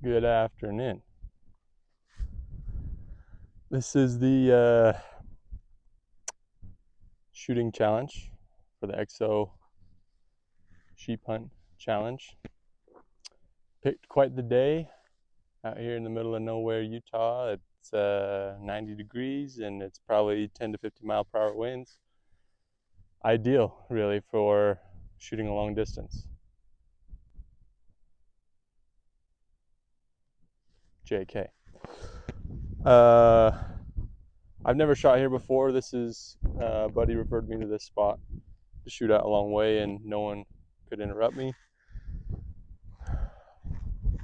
Good afternoon. This is the shooting challenge for the EXO sheep hunt challenge. Picked quite the day out here in the middle of nowhere, Utah. It's 90 degrees and it's probably 10 to 50 mile per hour winds. Ideal, really, for shooting a long distance. JK. I've never shot here before. This is a buddy referred me to this spot to shoot out a long way, and no one could interrupt me.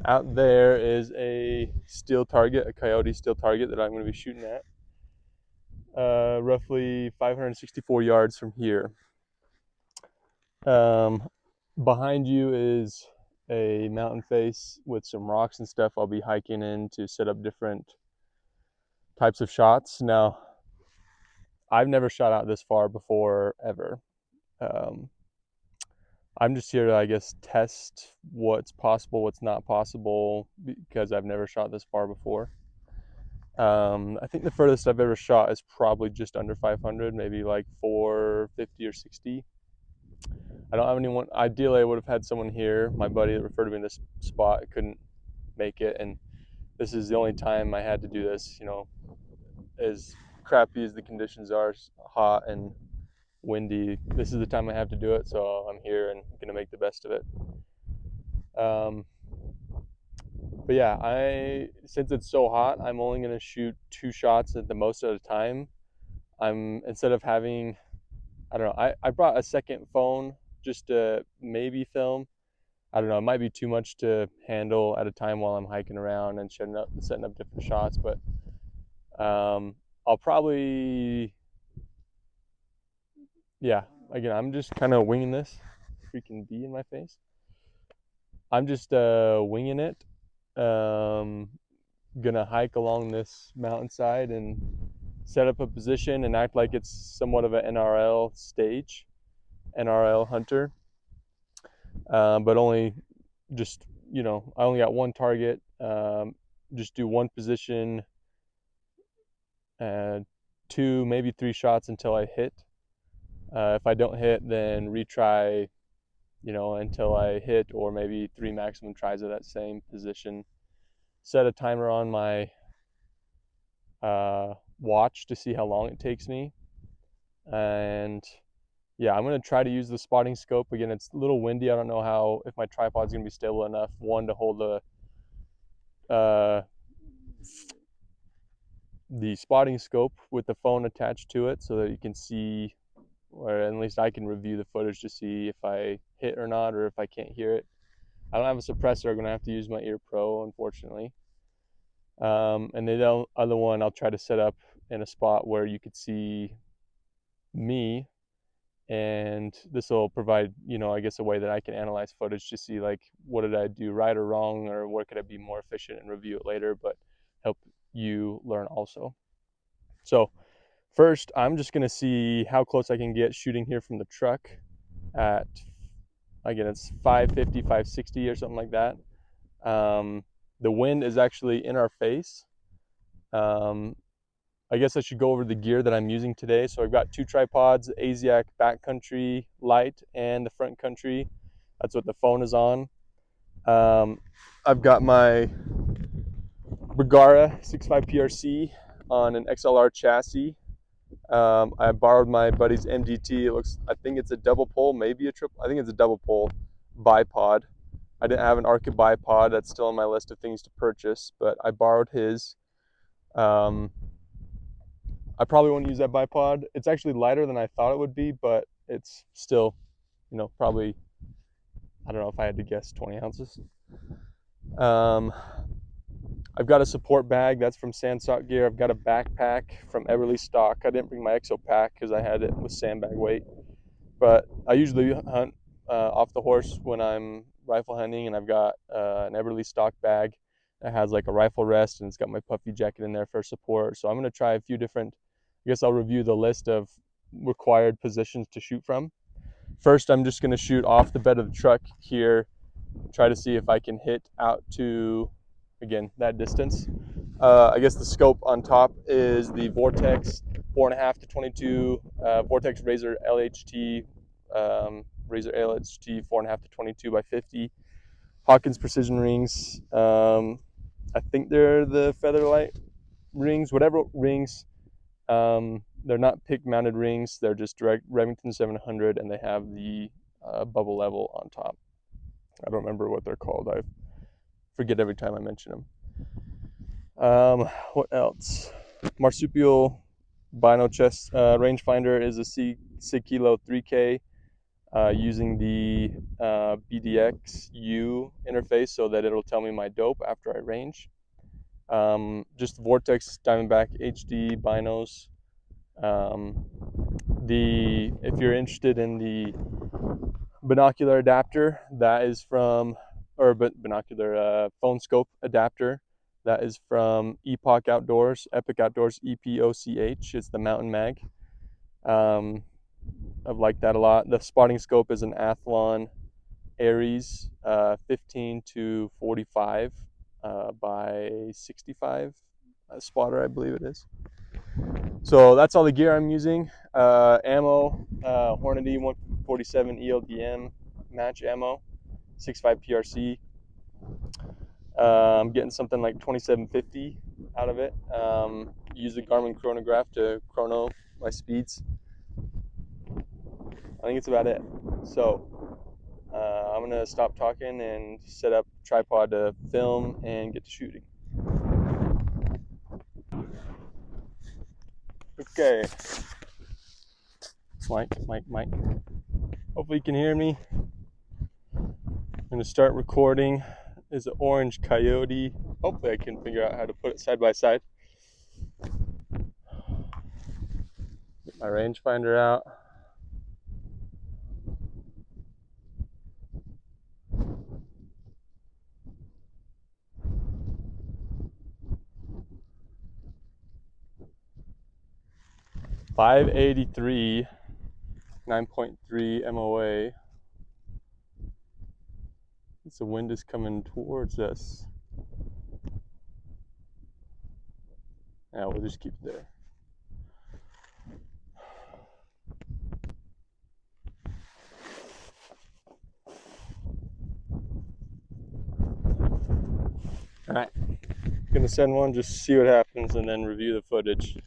Out there is a steel target, a coyote steel target that I'm going to be shooting at. Roughly 564 yards from here. Behind you is a mountain face with some rocks and stuff I'll be hiking in to set up different types of shots. Now, I've never shot out this far before, ever. I'm just here to, I guess, test what's possible, what's not possible, because I've never shot this far before. I think the furthest I've ever shot is probably just under 500, maybe like 450 or 60. I don't have anyone. Ideally, I would have had someone here. My buddy that referred to me in this spot couldn't make it, and this is the only time I had to do this. You know, as crappy as the conditions are, hot and windy, this is the time I have to do it. So I'm here and gonna make the best of it. But yeah, since it's so hot, I'm only gonna shoot 2 shots at the most at a time. Instead of having, I don't know, I brought a second phone just to maybe film. I don't know, it might be too much to handle at a time while I'm hiking around and setting up different shots, but I'll probably, yeah, again, I'm just kind of winging this. Freaking bee in my face. I'm just winging it. Gonna hike along this mountainside and set up a position and act like it's somewhat of an NRL stage, NRL hunter. But only just, I only got one target. Just do one position, 2, maybe 3 shots until I hit. If I don't hit, then retry, until I hit, or maybe 3 maximum tries of that same position. Set a timer on my watch to see how long it takes me. And yeah, I'm going to try to use the spotting scope. Again, it's a little windy. I don't know if my tripod's going to be stable enough, one, to hold the spotting scope with the phone attached to it so that you can see, or at least I can review the footage to see if I hit or not, or if I can't hear it. I don't have a suppressor. I'm going to have to use my Ear Pro, unfortunately. And the other one I'll try to set up in a spot where you could see me, and this will provide, I guess, a way that I can analyze footage to see, like, what did I do right or wrong, or where could I be more efficient and review it later, but help you learn also. So first, I'm just going to see how close I can get shooting here from the truck at, again, it's 550, 560 or something like that. The wind is actually in our face. I guess I should go over the gear that I'm using today. So I've got 2 tripods, ASIAC backcountry light and the front country. That's what the phone is on. I've got my Bergara 65 PRC on an XLR chassis. I borrowed my buddy's MDT. I think it's a double pole, maybe a triple. I think it's a double pole bipod. I didn't have an Arca bipod. That's still on my list of things to purchase, but I borrowed his. I probably won't use that bipod. It's actually lighter than I thought it would be, but it's still, probably, I don't know, if I had to guess, 20 ounces. I've got a support bag that's from Sandstock Gear. I've got a backpack from Everly Stock. I didn't bring my EXO pack because I had it with sandbag weight, but I usually hunt off the horse when I'm rifle hunting, and I've got an Everly Stock bag that has like a rifle rest, and it's got my puffy jacket in there for support. So I'm going to try a few different, I guess I'll review the list of required positions to shoot from. First, I'm just going to shoot off the bed of the truck here, try to see if I can hit out to again, that distance. I guess the scope on top is the Vortex 4.5 to 22 Vortex Razor LHT, Razor LHT 4.5 to 22 by 50 Hawkins precision rings. I think they're the Featherlight rings, whatever rings. They're not pick mounted rings. They're just direct Remington 700, and they have the bubble level on top. I don't remember what they're called. I forget every time I mention them. What else? Marsupial Bino chest rangefinder is a Sig Kilo 3K using the BDXU interface so that it'll tell me my dope after I range. Just Vortex Diamondback HD binos. If you're interested in the binocular adapter, that is from, or binocular phone scope adapter, that is from Epoch Outdoors, Epic Outdoors, EPOCH. It's the Mountain Mag. I've liked that a lot. The spotting scope is an Athlon Aries 15 to 45 by 65 spotter, I believe it is. So that's all the gear I'm using. Ammo, Hornady 147 ELDM match ammo, 6.5 PRC. I'm getting something like 2750 out of it. Use the Garmin chronograph to chrono my speeds. I think it's about it. So I'm gonna stop talking and set up tripod to film and get to shooting. Okay. Mike. Hopefully you can hear me. I'm gonna start recording. Is an orange coyote. Hopefully I can figure out how to put it side by side. Get my rangefinder out. .583, 9.3 MOA. The wind is coming towards us. Yeah, we'll just keep it there. All right, gonna send one, just see what happens, and then review the footage.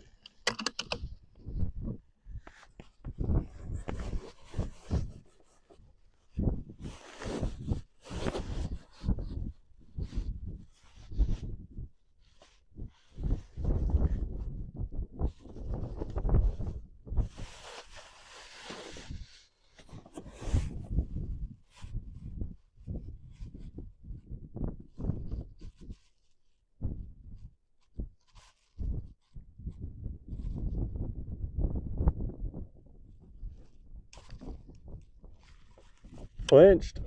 Clinched.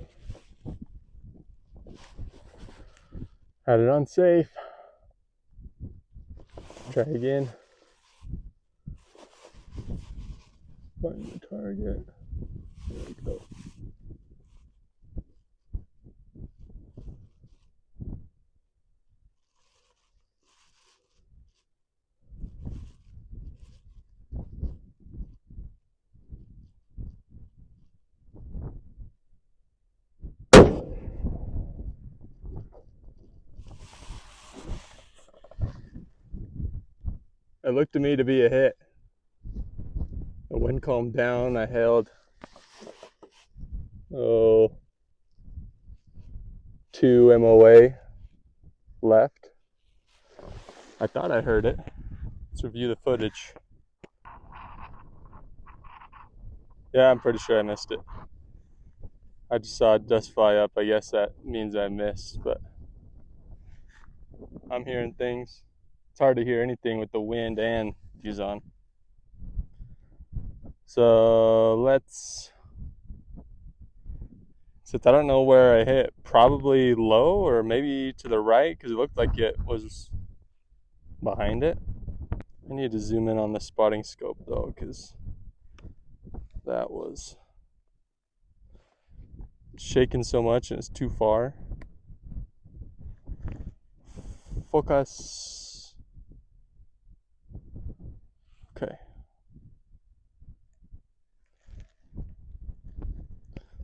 Had it on safe. Try again. Find the target. There we go. It looked to me to be a hit. The wind calmed down. I held 2 MOA left. I thought I heard it. Let's review the footage. Yeah, I'm pretty sure I missed it. I just saw dust fly up. I guess that means I missed, but I'm hearing things. It's hard to hear anything with the wind and these on. So since I don't know where I hit, probably low or maybe to the right, because it looked like it was behind it. I need to zoom in on the spotting scope though, because that was shaking so much and it's too far. focus. Okay.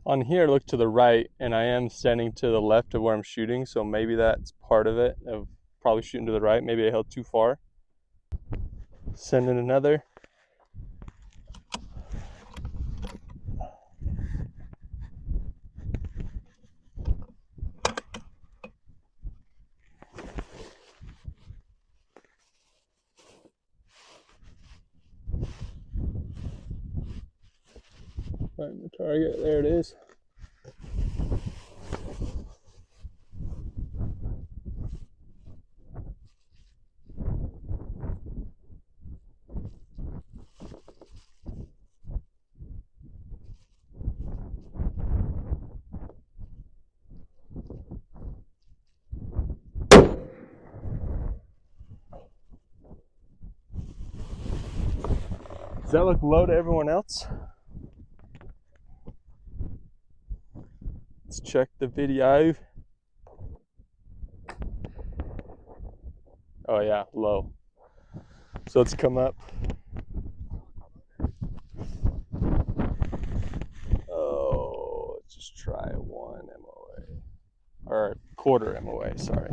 On here, look to the right, and I am standing to the left of where I'm shooting, so maybe that's part of it, of probably shooting to the right. Maybe I held too far. Send in another. Find the target, there it is. Does that look low to everyone else? Let's check the video. Oh yeah, low. So let's come up. Oh, let's just try 1 MOA. Or quarter MOA, sorry.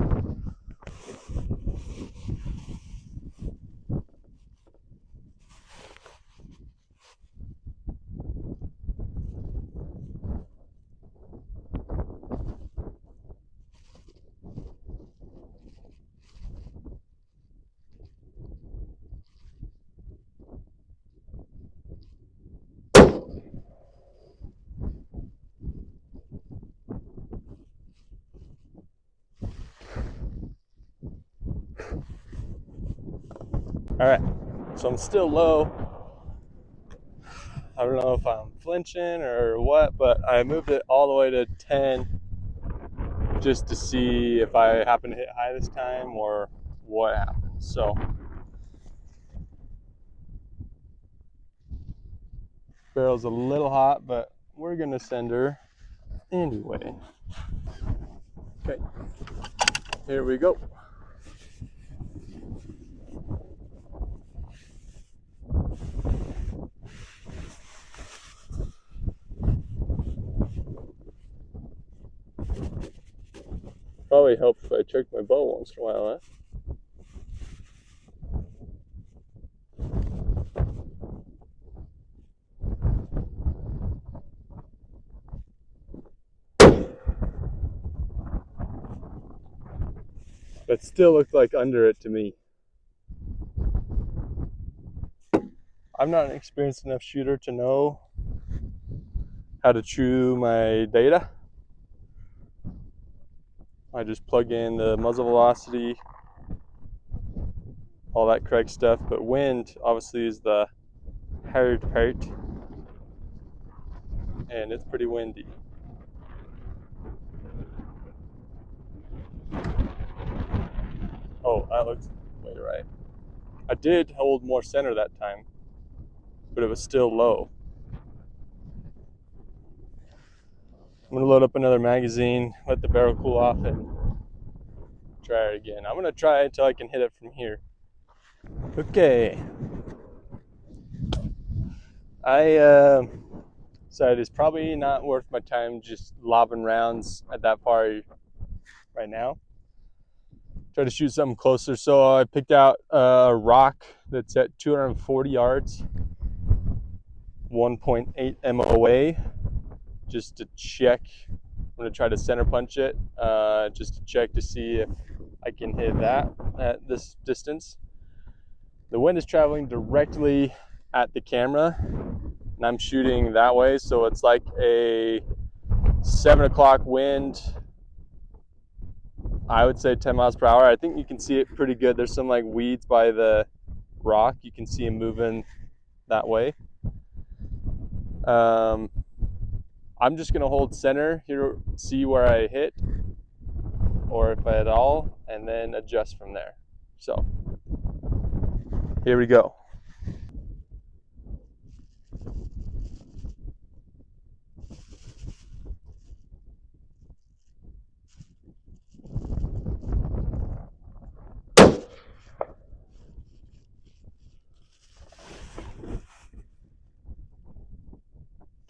All right, so I'm still low. I don't know if I'm flinching or what, but I moved it all the way to 10 just to see if I happen to hit high this time or what happens. So barrel's a little hot, but we're gonna send her anyway. Okay, here we go. Probably helps if I check my bow once in a while, huh? But still looked like under it to me. I'm not an experienced enough shooter to know how to chew my data. I just plug in the muzzle velocity, all that correct stuff, but wind obviously is the hard part, and it's pretty windy. Oh, that looks way right. I did hold more center that time, but it was still low. I'm gonna load up another magazine, let the barrel cool off, and try it again. I'm gonna try until I can hit it from here. Okay. I decided it's probably not worth my time just lobbing rounds at that far right now. Try to shoot something closer. So I picked out a rock that's at 240 yards, 1.8 MOA, just to check. I'm gonna try to center punch it, just to check to see if I can hit that at this distance. The wind is traveling directly at the camera, and I'm shooting that way, so it's like a 7 o'clock wind. I would say 10 miles per hour. I think you can see it pretty good. There's some like weeds by the rock. You can see him moving that way. I'm just gonna hold center here, see where I hit, or if at all, and then adjust from there. So here we go.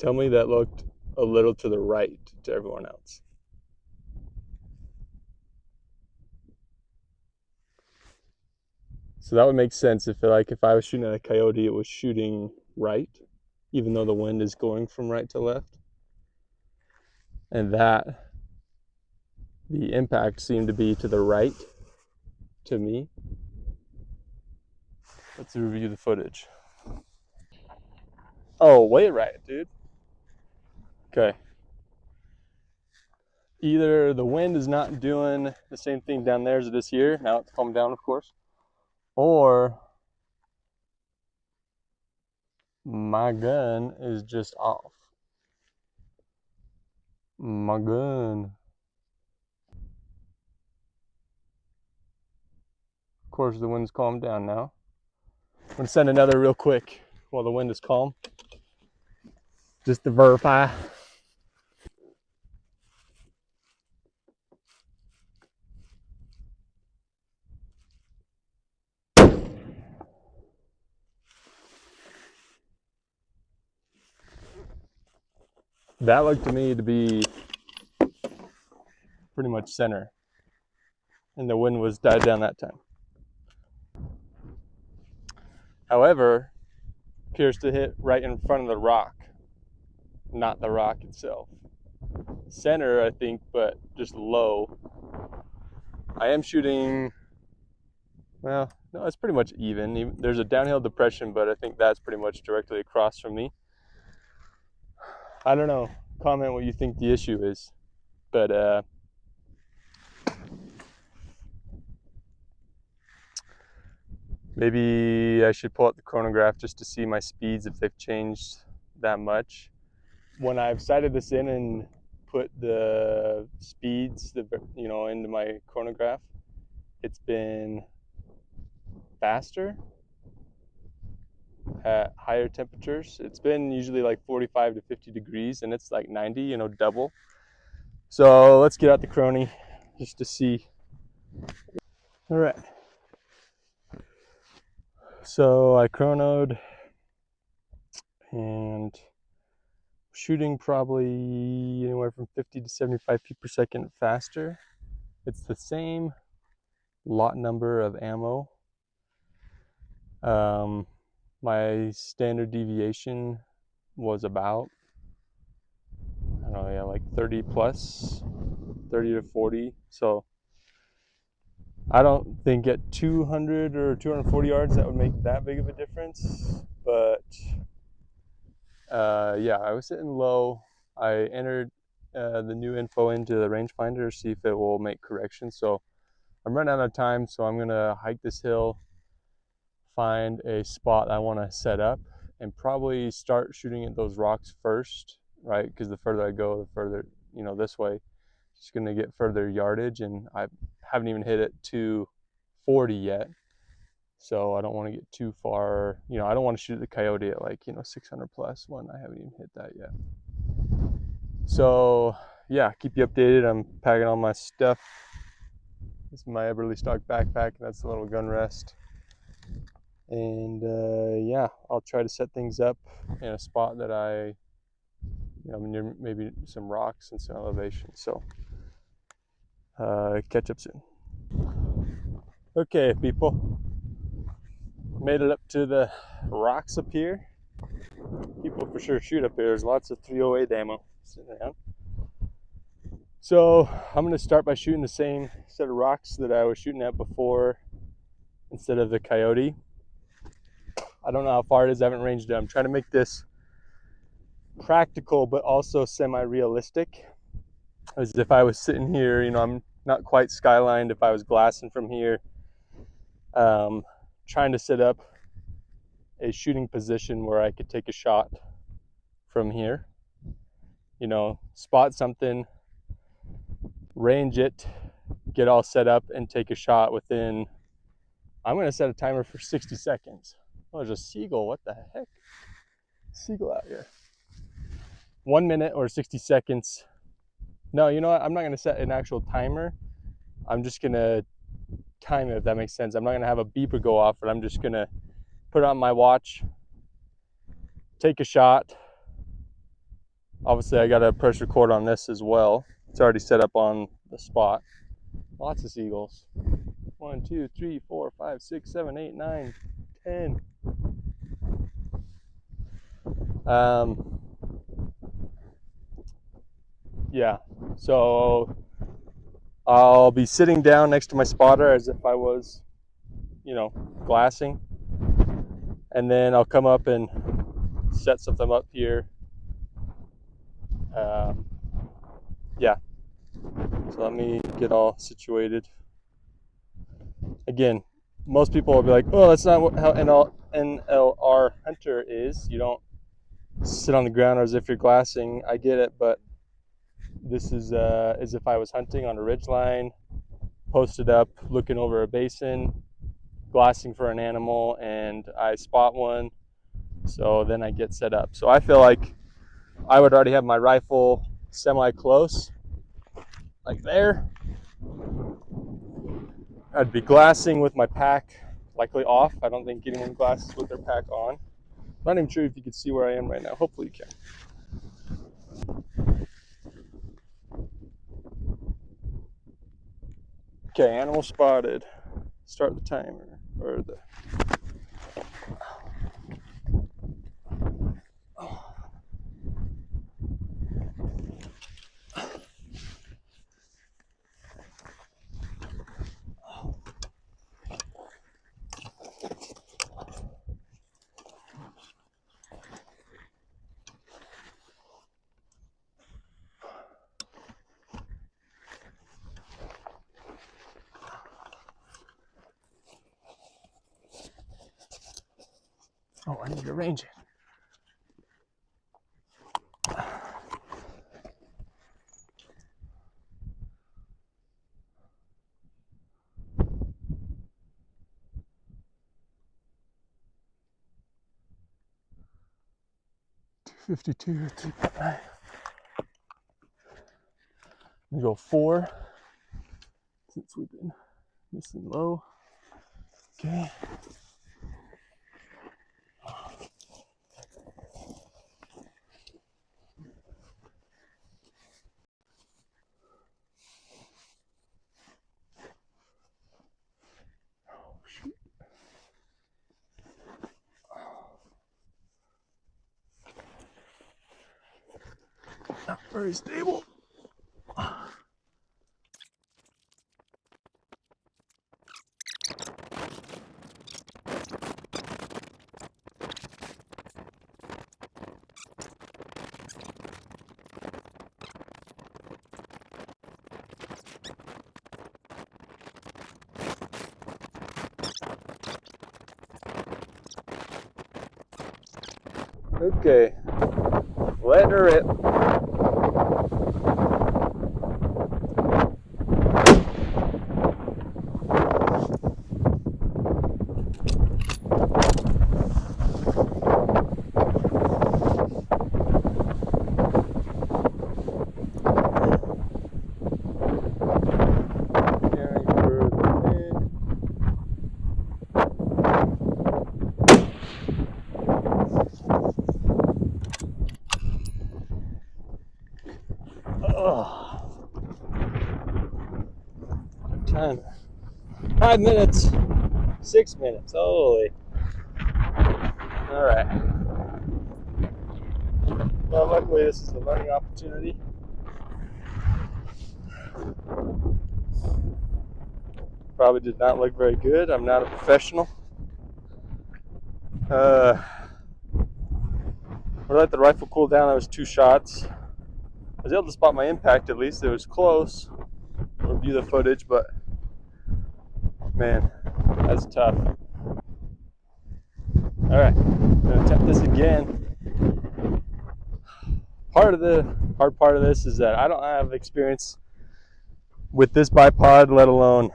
Tell me that looked a little to the right to everyone else. So that would make sense if I was shooting at a coyote, it was shooting right, even though the wind is going from right to left. And that the impact seemed to be to the right to me. Let's review the footage. Oh, way right, dude. Okay. Either the wind is not doing the same thing down there as it is here. Now it's calmed down, of course. Or my gun is just off. My gun. Of course, the wind's calmed down now. I'm gonna send another real quick while the wind is calm, just to verify. That looked to me to be pretty much center, and the wind was died down that time. However, appears to hit right in front of the rock, not the rock itself. Center, I think, but just low. I am shooting, well, no, it's pretty much even. There's a downhill depression, but I think that's pretty much directly across from me. I don't know. Comment what you think the issue is. But maybe I should pull out the chronograph just to see my speeds if they've changed that much. When I've sighted this in and put the speeds, into my chronograph, it's been faster at higher temperatures. It's been usually like 45 to 50 degrees, and it's like 90, double. So let's get out the chronie just to see. All right. So I chronoed and shooting probably anywhere from 50 to 75 feet per second faster. It's the same lot number of ammo. My standard deviation was about, I don't know, yeah, like 30 plus, 30 to 40. So I don't think at 200 or 240 yards that would make that big of a difference. But yeah, I was sitting low. I entered the new info into the rangefinder to see if it will make corrections. So I'm running out of time, so I'm gonna hike this hill, find a spot I want to set up, and probably start shooting at those rocks first, right? Because the further I go, the further, this way, it's going to get further yardage, and I haven't even hit it 240 yet. So I don't want to get too far, I don't want to shoot the coyote at like, 600 plus when I haven't even hit that yet. So yeah, keep you updated. I'm packing all my stuff. This is my Everly stock backpack, and that's the little gun rest. And yeah, I'll try to set things up in a spot that near maybe some rocks and some elevation. So catch up soon. Okay, people, made it up to the rocks up here. People for sure shoot up here. There's lots of 308 ammo sitting around. So I'm going to start by shooting the same set of rocks that I was shooting at before instead of the coyote. I don't know how far it is. I haven't ranged it. I'm trying to make this practical but also semi-realistic. As if I was sitting here, I'm not quite skylined. If I was glassing from here, trying to set up a shooting position where I could take a shot from here, spot something, range it, get all set up, and take a shot within, I'm going to set a timer for 60 seconds. Oh, there's a seagull. What the heck? Seagull out here. 1 minute or 60 seconds. No, you know what? I'm not going to set an actual timer. I'm just going to time it, if that makes sense. I'm not going to have a beeper go off, but I'm just going to put on my watch, take a shot, Obviously, I got a pressure cord on this as well. It's already set up on the spot. Lots of seagulls. 1, 2, 3, 4, 5, 6, 7, 8, 9, 10. Yeah, so I'll be sitting down next to my spotter as if I was, glassing. And then I'll come up and set something up here. Yeah, so let me get all situated. Again, most people will be like, oh, that's not how NLR hunter is. You don't sit on the ground as if you're glassing. I get it, but this is as if I was hunting on a ridgeline, posted up, looking over a basin, glassing for an animal, and I spot one. So then I get set up. So I feel like I would already have my rifle semi-close, like there. I'd be glassing with my pack likely off. I don't think anyone glasses with their pack on. I'm not even sure if you can see where I am right now. Hopefully you can. Okay, animal spotted. Start the timer, or the... Oh, I need to arrange it. $252, 3.9. We go 4 since we've been missing low. Okay. Oh, shoot. Not very stable. Okay, let her rip. Time. 5 minutes. 6 minutes. Holy. All right. Well, luckily this is a learning opportunity. Probably did not look very good. I'm not a professional. I let the rifle cool down. That was 2 shots. I was able to spot my impact at least. It was close. Review the footage, but man, that's tough. All right, I'm gonna attempt this again. Part of the hard part of this is that I don't have experience with this bipod, let alone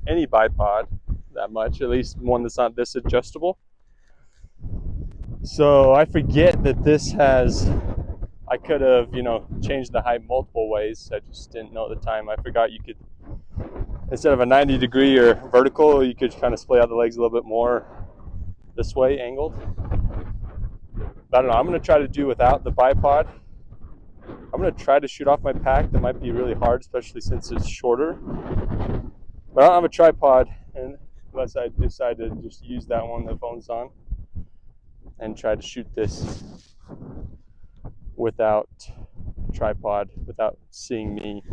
any bipod that much, at least one that's not this adjustable. So I forget that this has, I could have, changed the height multiple ways. I just didn't know at the time. I forgot you could, instead of a 90 degree or vertical, you could kind of splay out the legs a little bit more this way, angled. But I don't know, I'm gonna try to do without the bipod I'm gonna try to shoot off my pack. That might be really hard, especially since it's shorter. But I don't have a tripod, and unless I decide to just use that one the phone's on and try to shoot this without tripod, without seeing me.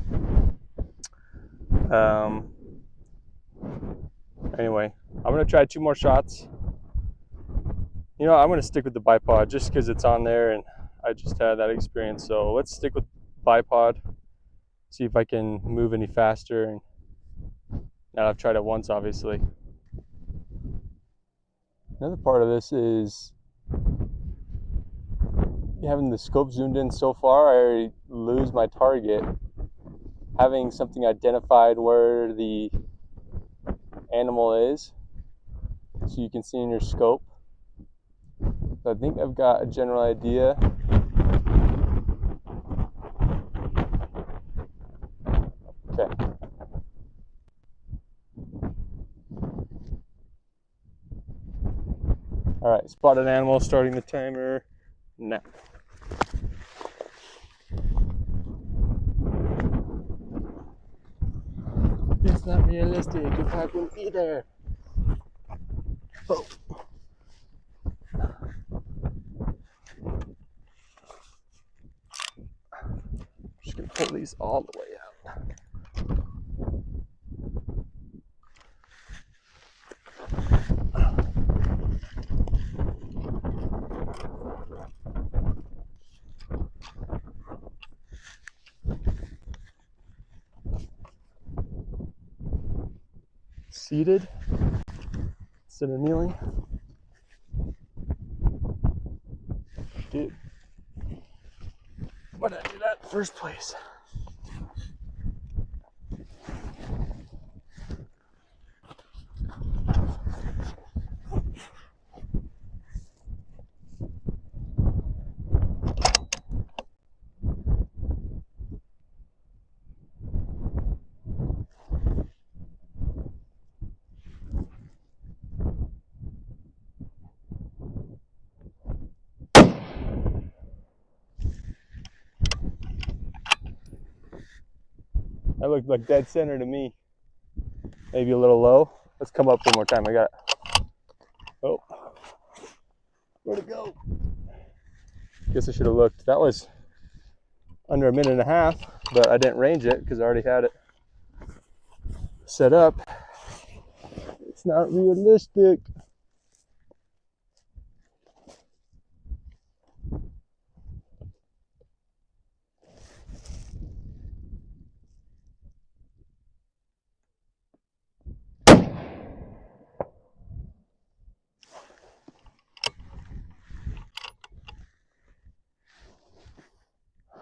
Anyway, I'm gonna try 2 more shots. You know, I'm gonna stick with the bipod just because it's on there and I just had that experience. So let's stick with bipod, see if I can move any faster. And now I've tried it once, obviously. Another part of this is having the scope zoomed in so far, I already lose my target. Having something identified where the animal is, so you can see in your scope. So I think I've got a general idea. Okay. All right, spotted animal, starting the timer now. It's not realistic. Your pack wouldn't be there. Oh. Just gonna pull these all the way out. Seated instead of kneeling. Dude, why did I do that in the first place? That looked like dead center to me. Maybe a little low. Let's come up one more time. I got it. Oh, where'd it go? Guess I should have looked. That was under a minute and a half, but I didn't range it because I already had it set up. It's not realistic.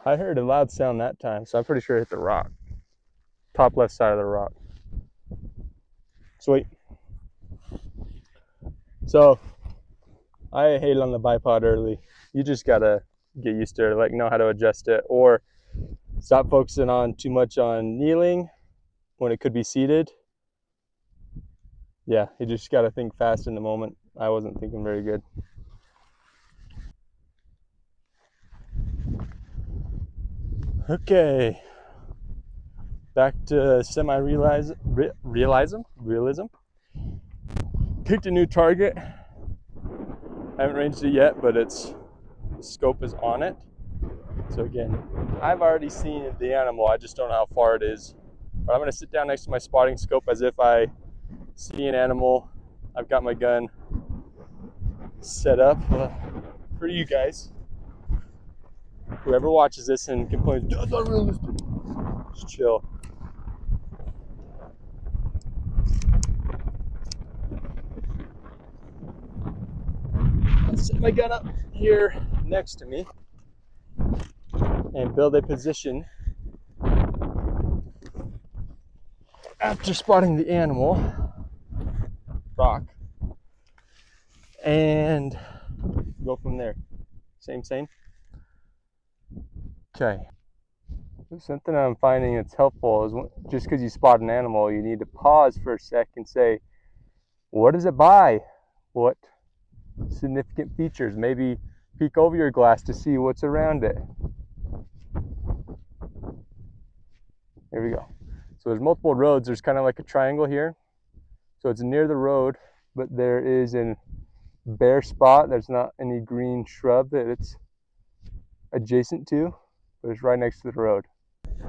I heard a loud sound that time, so I'm pretty sure it hit the rock. Top left side of the rock. Sweet. So, I hated on the bipod early. You just gotta get used to it, like know how to adjust it, or stop focusing on too much on kneeling when it could be seated. Yeah, you just gotta think fast in the moment. I wasn't thinking very good. Okay, back to semi-realism. Picked a new target. I haven't ranged it yet, but the scope is on it. So again, I've already seen the animal. I just don't know how far it is. But I'm gonna sit down next to my spotting scope as if I see an animal. I've got my gun set up for you guys. Whoever watches this and complains, that's not realistic, just chill. I'll set my gun up here next to me and build a position after spotting the animal, rock, and go from there. Same. Okay. Something I'm finding that's helpful is just because you spot an animal, you need to pause for a sec and say, what is it by? What significant features? Maybe peek over your glass to see what's around it. Here we go. So there's multiple roads. There's kind of like a triangle here. So it's near the road, but there is a bare spot. There's not any green shrub that it's adjacent to, but it's right next to the road.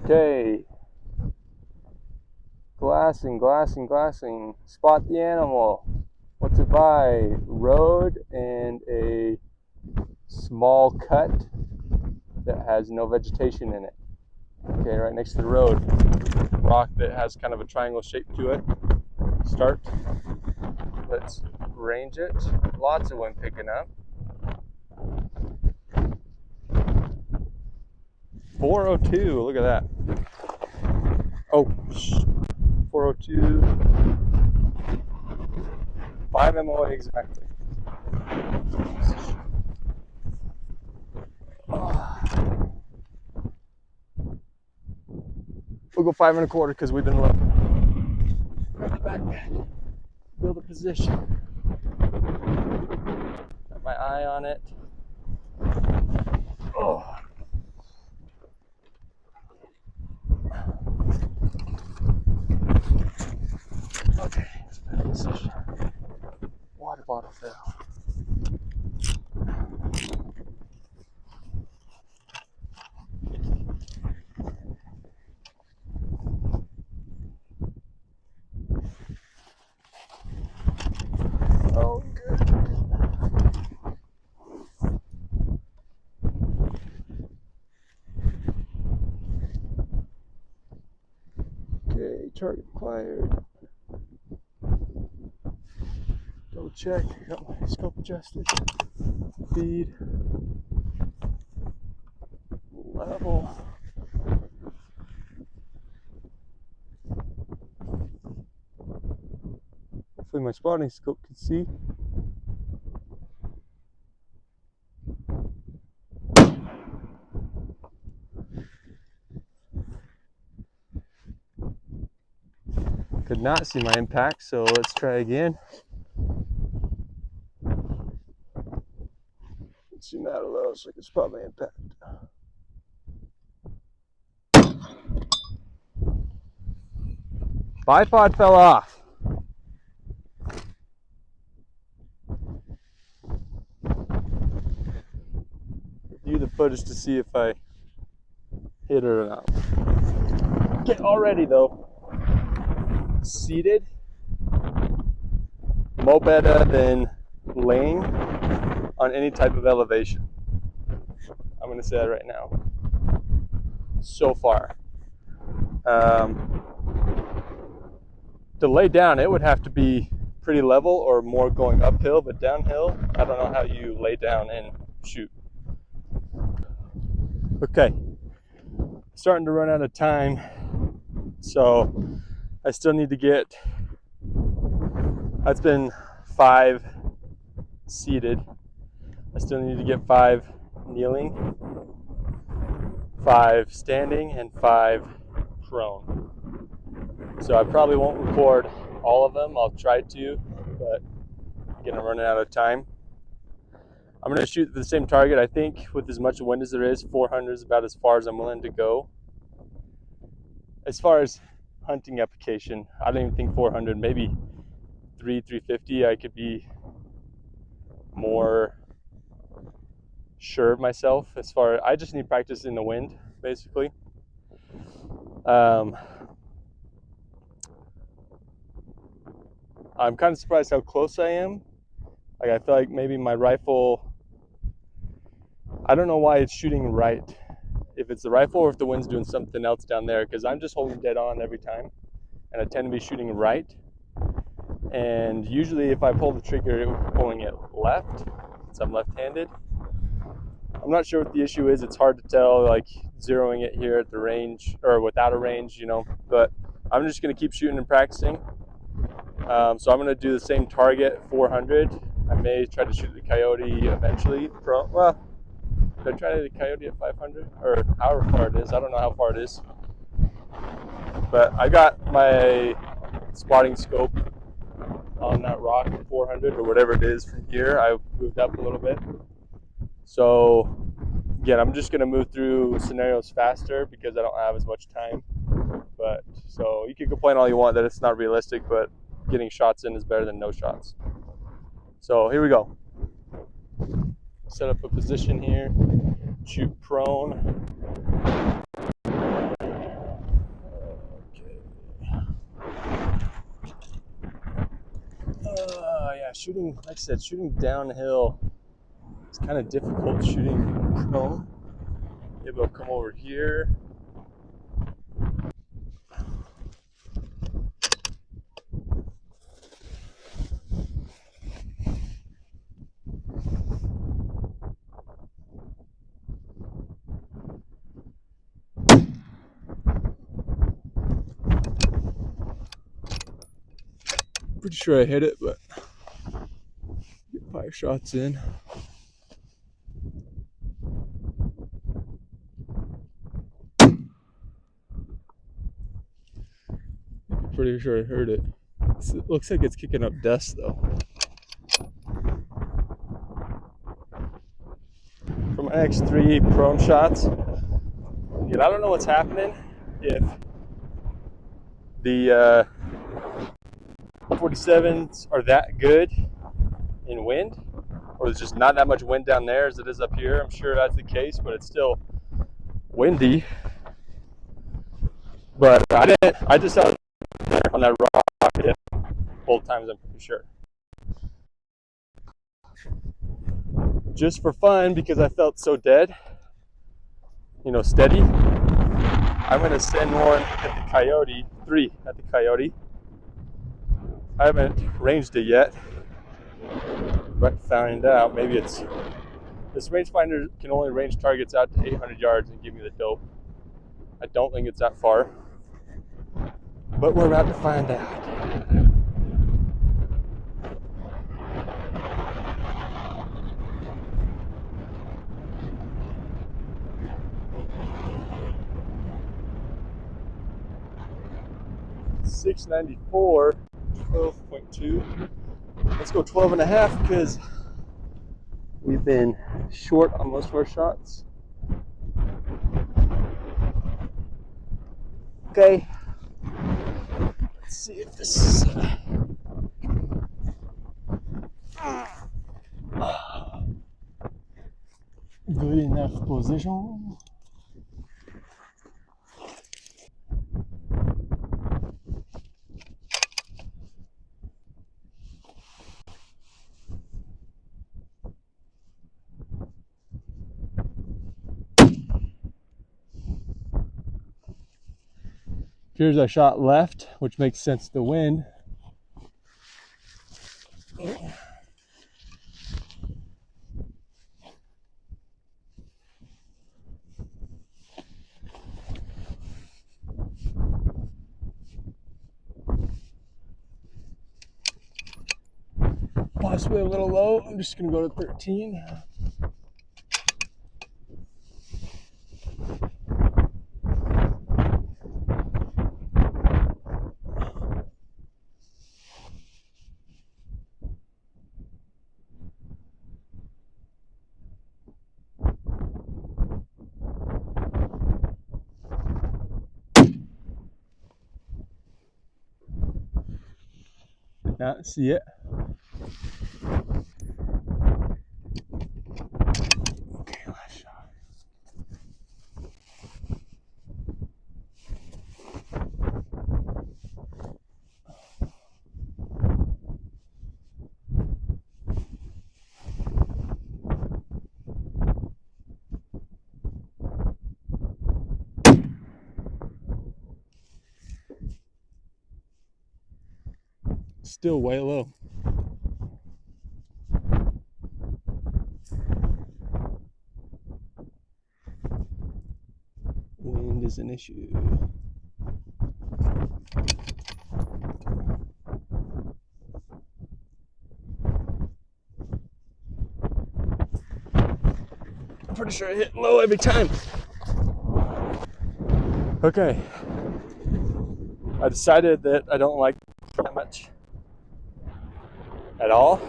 Okay. Glassing, glassing, glassing. Spot the animal. What's it by? Road and a small cut that has no vegetation in it. Okay, right next to the road. Rock that has kind of a triangle shape to it. Start. Let's range it. Lots of wind picking up. 402, look at that. Oh, 402. 5 MOA exactly. We'll go 5 1/4 because we've been low. Right back. Build a position. Got my eye on it. Oh. Okay, let's build a position. Water bottle fell. Oh, good. Okay, target acquired. Double check. Got my scope adjusted. Feed. Level. Hopefully my spotting scope can see. Could not see my impact, so let's try again. Zoom out a little so I can spot my impact. Bipod fell off. Review the footage to see if I hit it or not. Okay, already though, seated, more better than laying on any type of elevation. I'm gonna say that right now. So far. To lay down, it would have to be pretty level or more going uphill, but downhill, I don't know how you lay down and shoot. Okay, starting to run out of time, so I still need to get, that's been 5 seated. I still need to get 5 kneeling, 5 standing, and 5 prone. So I probably won't record all of them. I'll try to, but again, I'm running out of time. I'm going to shoot the same target. I think with as much wind as there is, 400 is about as far as I'm willing to go. As far as hunting application, I don't even think 400, maybe 350. I could be more sure of myself as far, I just need practice in the wind, basically. I'm kind of surprised how close I am. Like, I feel like maybe my rifle, I don't know why it's shooting right. If it's the rifle or if the wind's doing something else down there, because I'm just holding dead on every time, and I tend to be shooting right. And usually if I pull the trigger, I'm pulling it left, since I'm left-handed. I'm not sure what the issue is. It's hard to tell, like zeroing it here at the range or without a range, you know, but I'm just going to keep shooting and practicing. So I'm going to do the same target, 400. I may try to shoot the coyote eventually. Well, should I try the coyote at 500 or however far it is? I don't know how far it is. But I got my spotting scope on that rock at 400 or whatever it is from here. I moved up a little bit. So again, I'm just going to move through scenarios faster because I don't have as much time. But But so you can complain all you want that it's not realistic, but getting shots in is better than no shots. So here we go. Set up a position here. Shoot prone. Okay. Yeah, shooting, like I said, shooting downhill is kind of difficult. Shooting prone. Maybe I'll come over here. Pretty sure I hit it, but get 5 shots in. Pretty sure I heard it. It looks like it's kicking up dust though. For my next 3 prone shots, dude, I don't know what's happening. If the 47s are that good in wind, or there's just not that much wind down there as it is up here. I'm sure that's the case, but it's still windy. But I just out there on that rock hit both times, I'm pretty sure. Just for fun, because I felt so dead, steady, I'm gonna send one at the coyote, 3 at the coyote. I haven't ranged it yet, but find out. Maybe it's, this rangefinder can only range targets out to 800 yards and give me the dope. I don't think it's that far, but we're about to find out. .694, 12.2. Let's go 12 and a half because we've been short on most of our shots. Okay, let's see if this is good enough position. Here's our shot left, which makes sense to wind. Possibly a little low. I'm just gonna go to 13. Did not see it. Okay, last shot. Still way low. Wind is an issue. I'm pretty sure I hit low every time. Okay. I decided that I don't like that much at all.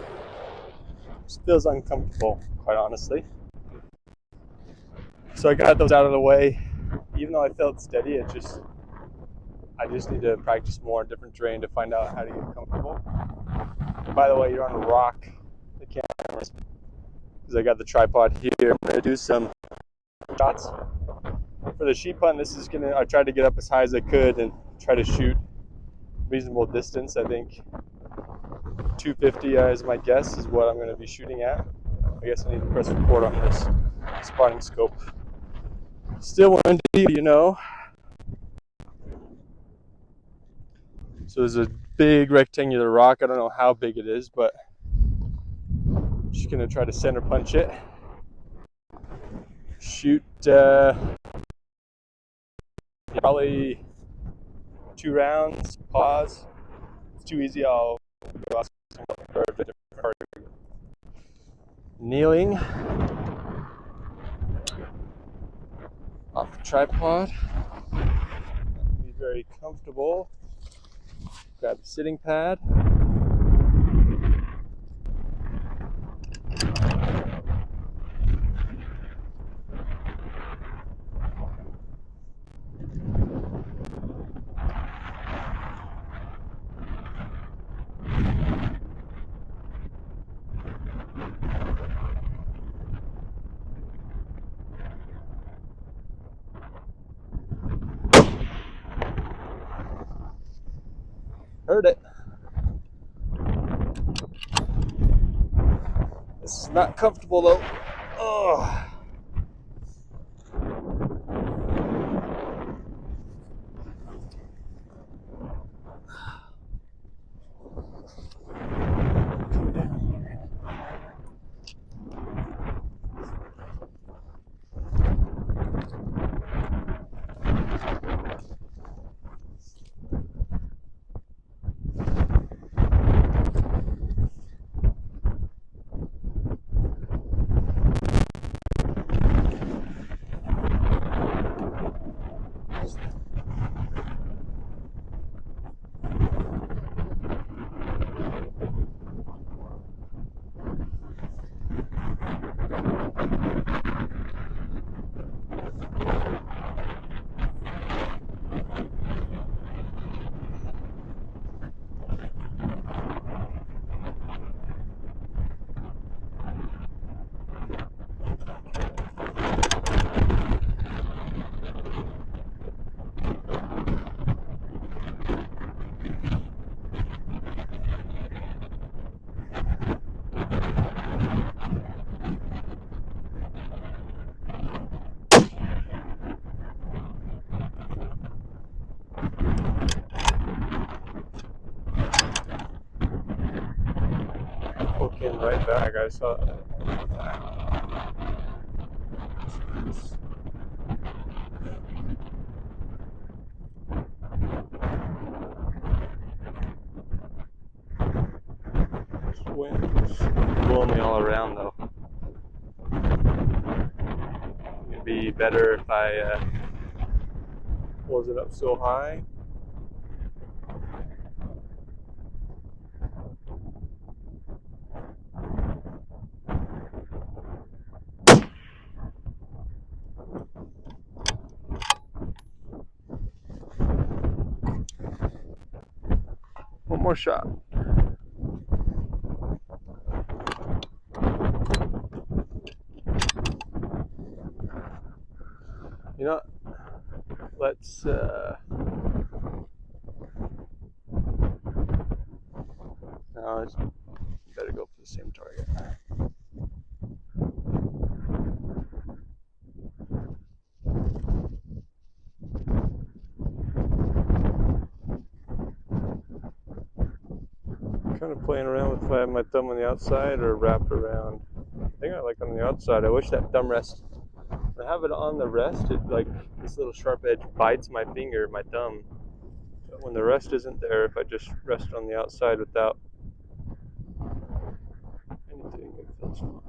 Just feels uncomfortable, quite honestly. So I got those out of the way. Even though I felt steady, it just I just need to practice more on different terrain to find out how to get comfortable. And by the way, you're on a rock, the cameras, because I got the tripod here. I'm gonna do some shots. For the sheep hunt, I tried to get up as high as I could and try to shoot reasonable distance. I think 250 is my guess is what I'm going to be shooting at. I guess I need to press record on this spotting scope. Still windy, you know. So there's a big rectangular rock. I don't know how big it is, but I'm just going to try to center punch it. Shoot probably 2 rounds, pause. If it's too easy, I'll go out for a different target. Kneeling off the tripod. Be very comfortable. Grab a sitting pad. Heard it. This is not comfortable though. Oh. Poking right back. I saw that. Wind's blowing me all around though. It'd be better if I wasn't up so high. One more shot. You know, let's no, it's better go for the same target. Kind of playing around with if I have my thumb on the outside or wrapped around. I think I like on the outside. I wish that thumb rest. I have it on the rest. It like this little sharp edge bites my finger, my thumb. But when the rest isn't there, if I just rest on the outside without anything, it feels fine.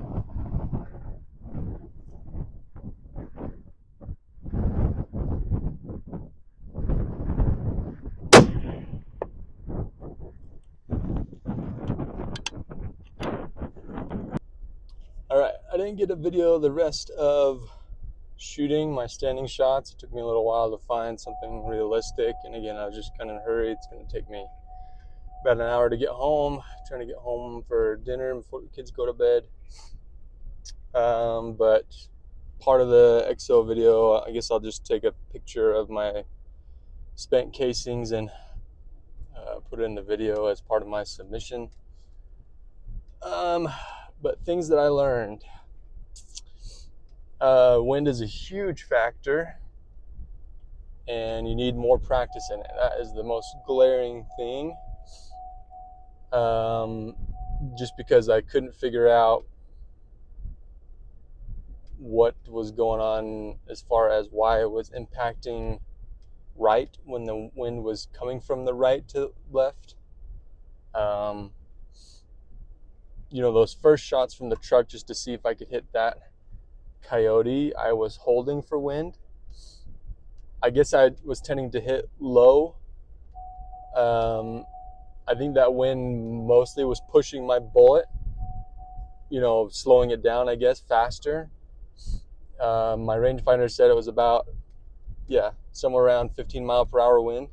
All right, I didn't get a video of the rest of shooting my standing shots. It took me a little while to find something realistic, and again, I was just kind of in a hurry. It's going to take me about an hour to get home, trying to get home for dinner before the kids go to bed. But part of the EXO video, I guess I'll just take a picture of my spent casings and put it in the video as part of my submission. But things that I learned. Wind is a huge factor, and you need more practice in it. That is the most glaring thing. Just because I couldn't figure out what was going on as far as why it was impacting right when the wind was coming from the right to left. Those first shots from the truck just to see if I could hit that coyote, I was holding for wind. I guess I was tending to hit low. I think that wind mostly was pushing my bullet, slowing it down, I guess, faster. My rangefinder said it was about, somewhere around 15 mile per hour wind.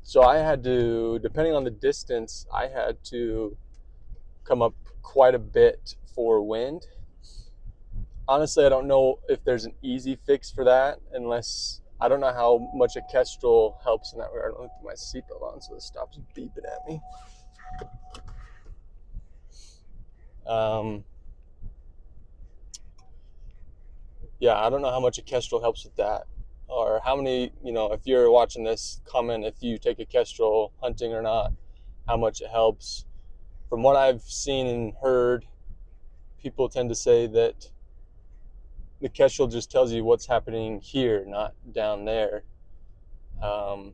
So I had to, depending on the distance, I had to come up quite a bit for wind. Honestly, I don't know if there's an easy fix for that, unless I don't know how much a Kestrel helps in that regard. I don't put my seatbelt on so it stops beeping at me. I don't know how much a Kestrel helps with that, or how many, if you're watching this, comment if you take a Kestrel hunting or not, how much it helps. From what I've seen and heard, people tend to say that the Kestrel just tells you what's happening here, not down there. And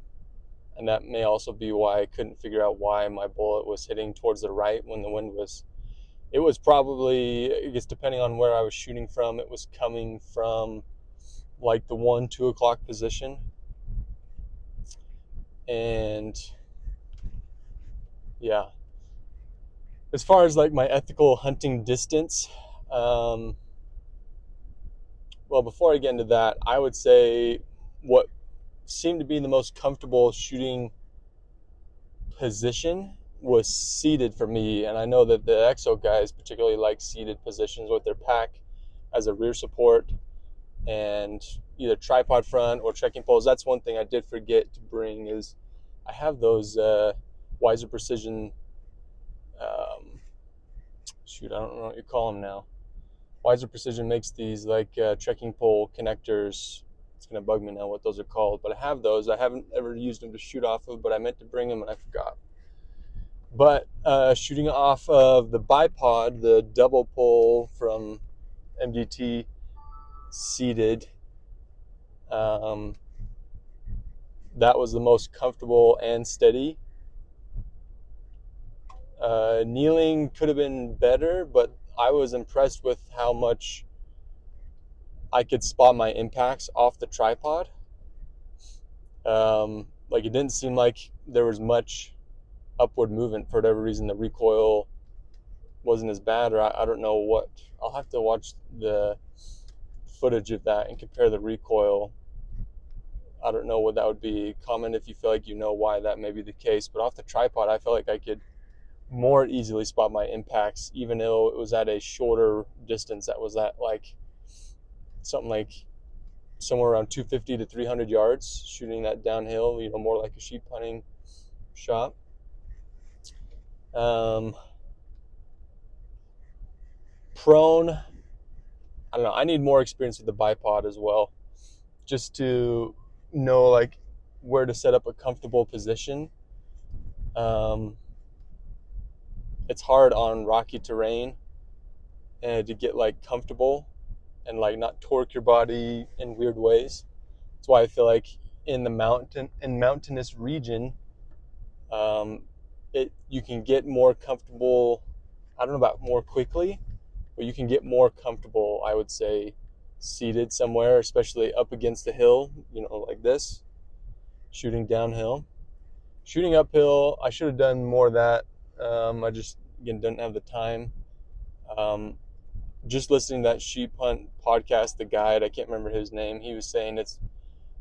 that may also be why I couldn't figure out why my bullet was hitting towards the right when the wind was. It was probably, I guess, depending on where I was shooting from, it was coming from like the 1-2 o'clock position. And as far as like my ethical hunting distance, before I get into that, I would say what seemed to be the most comfortable shooting position was seated for me. And I know that the EXO guys particularly like seated positions with their pack as a rear support and either tripod front or trekking poles. That's one thing I did forget to bring, is I have those Wiser Precision, I don't know what you call them now. Wiser Precision makes these like trekking pole connectors. It's going to bug me now what those are called, but I have those. I haven't ever used them to shoot off of, but I meant to bring them and I forgot. But shooting off of the bipod, the double pole from MDT seated, that was the most comfortable and steady. Kneeling could have been better, but I was impressed with how much I could spot my impacts off the tripod. It didn't seem like there was much upward movement. For whatever reason, the recoil wasn't as bad, or I don't know what. I'll have to watch the footage of that and compare the recoil. I don't know what that would be. Comment if you feel like you know why that may be the case. But off the tripod, I felt like I could more easily spot my impacts, even though it was at a shorter distance. That was at like something like somewhere around 250 to 300 yards, shooting that downhill, more like a sheep hunting shot. Prone, I don't know. I need more experience with the bipod as well, just to know like where to set up a comfortable position. It's hard on rocky terrain and to get like comfortable and like not torque your body in weird ways. That's why I feel like in the mountainous region, you can get more comfortable. I don't know about more quickly, but you can get more comfortable, I would say, seated somewhere, especially up against the hill, like this, shooting downhill. Shooting uphill, I should have done more of that. I just, again, didn't have the time. just listening to that sheep hunt podcast, the guide, I can't remember his name, he was saying it's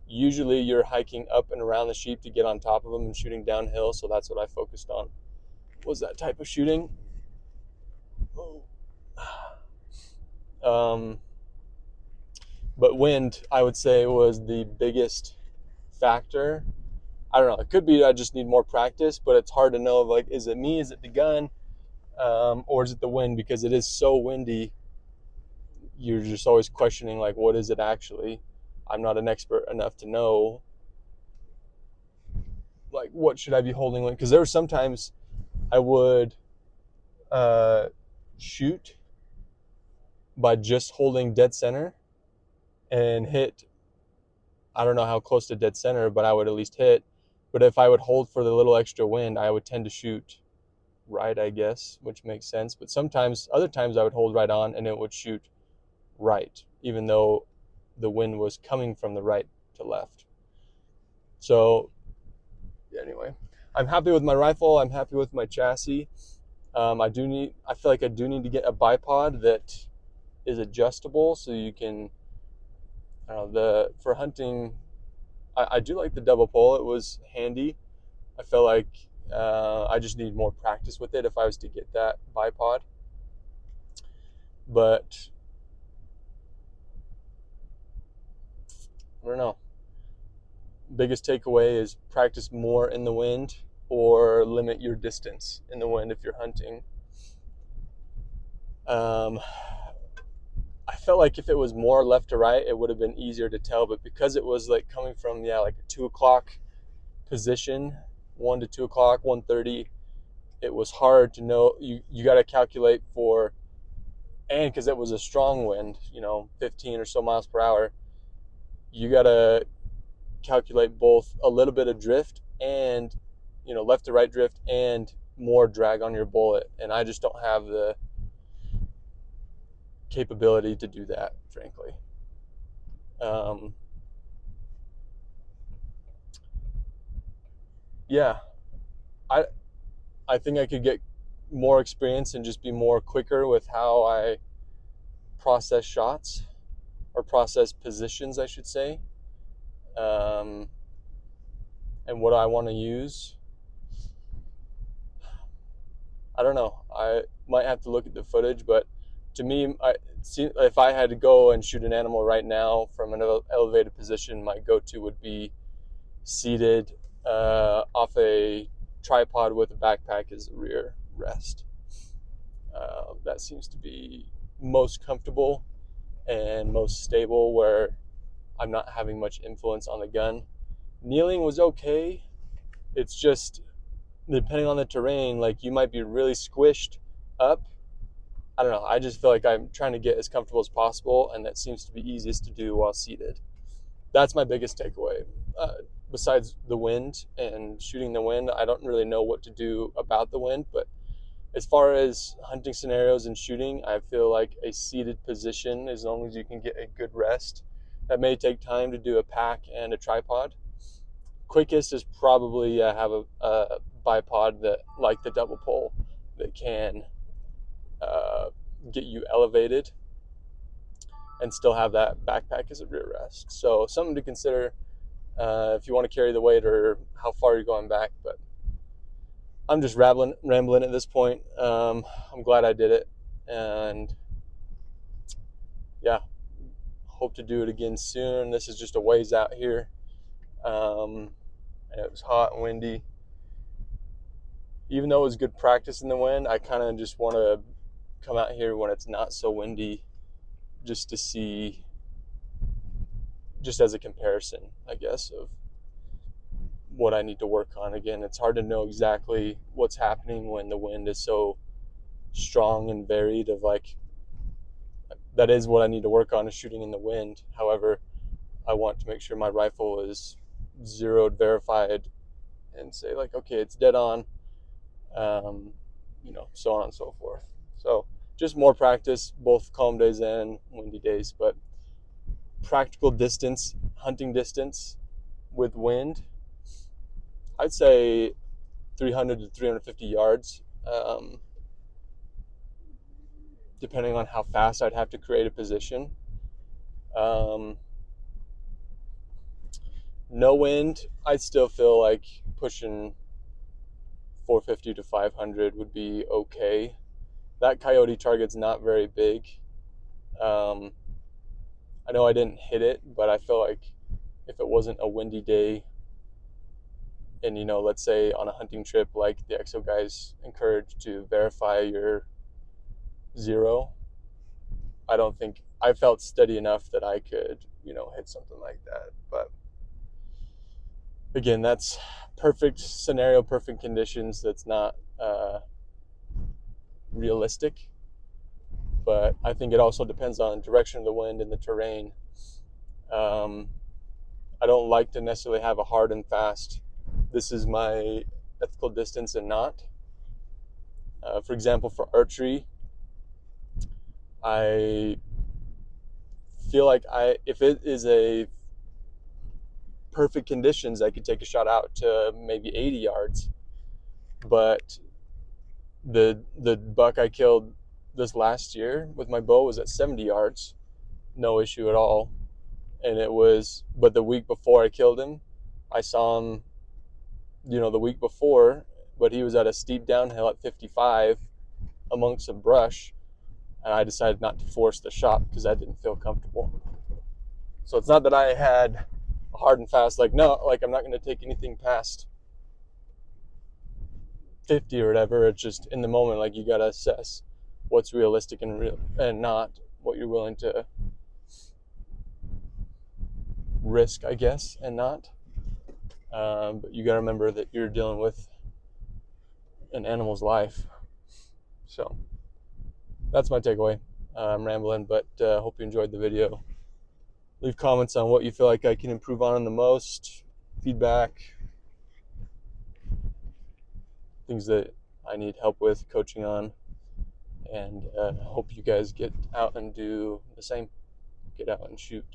usually you're hiking up and around the sheep to get on top of them and shooting downhill. So that's what I focused on, was that type of shooting. Um, but wind, I would say, was the biggest factor. I don't know. It could be I just need more practice, but it's hard to know. Like, is it me? Is it the gun? Or is it the wind? Because it is so windy. You're just always questioning, like, what is it actually? I'm not an expert enough to know, like, what should I be holding? Because there were sometimes I would uh, shoot by just holding dead center and hit. I don't know how close to dead center, but I would at least hit. But if I would hold for the little extra wind, I would tend to shoot right, I guess, which makes sense. But sometimes, other times, I would hold right on and it would shoot right, even though the wind was coming from the right to left. So, anyway, I'm happy with my rifle. I'm happy with my chassis. I feel like I do need to get a bipod that is adjustable, so you can, for hunting, I do like the double pole. It was handy. I felt like I just need more practice with it if I was to get that bipod. But I don't know. Biggest takeaway is practice more in the wind or limit your distance in the wind if you're hunting. I felt like if it was more left to right, it would have been easier to tell. But because it was like coming from, like a 2 o'clock position, 1 to 2 o'clock, 1:30, it was hard to know. You got to calculate for, and because it was a strong wind, 15 or so miles per hour, you got to calculate both a little bit of drift and, left to right drift and more drag on your bullet. And I just don't have the capability to do that, frankly. Yeah, I I think I could get more experience and just be more quicker with how I process shots, or process positions, I should say, um, and what I want to use. I don't know. I might have to look at the footage, but to me, if I had to go and shoot an animal right now from an elevated position, my go-to would be seated off a tripod with a backpack as a rear rest. That seems to be most comfortable and most stable, where I'm not having much influence on the gun. Kneeling was okay. It's just, depending on the terrain, like, you might be really squished up. I don't know. I just feel like I'm trying to get as comfortable as possible, and that seems to be easiest to do while seated. That's my biggest takeaway. Besides the wind and shooting the wind, I don't really know what to do about the wind, but as far as hunting scenarios and shooting, I feel like a seated position, as long as you can get a good rest. That may take time to do a pack and a tripod. Quickest is probably have a bipod that, like the double pole, that can get you elevated and still have that backpack as a rear rest. So something to consider if you want to carry the weight or how far you're going back. But I'm just rambling at this point. I'm glad I did it, and yeah, hope to do it again soon. This is just a ways out here, and it was hot and windy. Even though it was good practice in the wind, I kind of just want to come out here when it's not so windy, just to see, just as a comparison, I guess, of what I need to work on. Again, it's hard to know exactly what's happening when the wind is so strong and varied, of like, that is what I need to work on, is shooting in the wind. However, I want to make sure my rifle is zeroed, verified, and say, like, okay, it's dead on, so on and so forth. So just more practice, both calm days and windy days. But practical distance, hunting distance with wind, I'd say 300 to 350 yards. depending on how fast I'd have to create a position. Um, no wind, I still feel like pushing 450 to 500 would be okay. That coyote target's not very big. Um, I know I didn't hit it, but I feel like if it wasn't a windy day, and let's say on a hunting trip, like the EXO guys encourage to verify your zero, I don't think I felt steady enough that I could, hit something like that. But again, that's perfect scenario, perfect conditions. That's not realistic. But I think it also depends on direction of the wind and the terrain. Um, I don't like to necessarily have a hard and fast, this is my ethical distance and not. For example, for archery, I feel like if it is a perfect conditions, I could take a shot out to maybe 80 yards. But the buck I killed this last year with my bow was at 70 yards, no issue at all. And but the week before I killed him, I saw him, the week before, but he was at a steep downhill at 55 amongst some brush, and I decided not to force the shot because I didn't feel comfortable. So it's not that I had a hard and fast, like, no, like I'm not going to take anything past 50 or whatever. It's just in the moment, like you got to assess what's realistic and real and not, what you're willing to risk, I guess, and not. But you got to remember that you're dealing with an animal's life. So that's my takeaway. I'm rambling, but hope you enjoyed the video. Leave comments on what you feel like I can improve on the most, feedback, things that I need help with, coaching on, and hope you guys get out and do the same. Get out and shoot.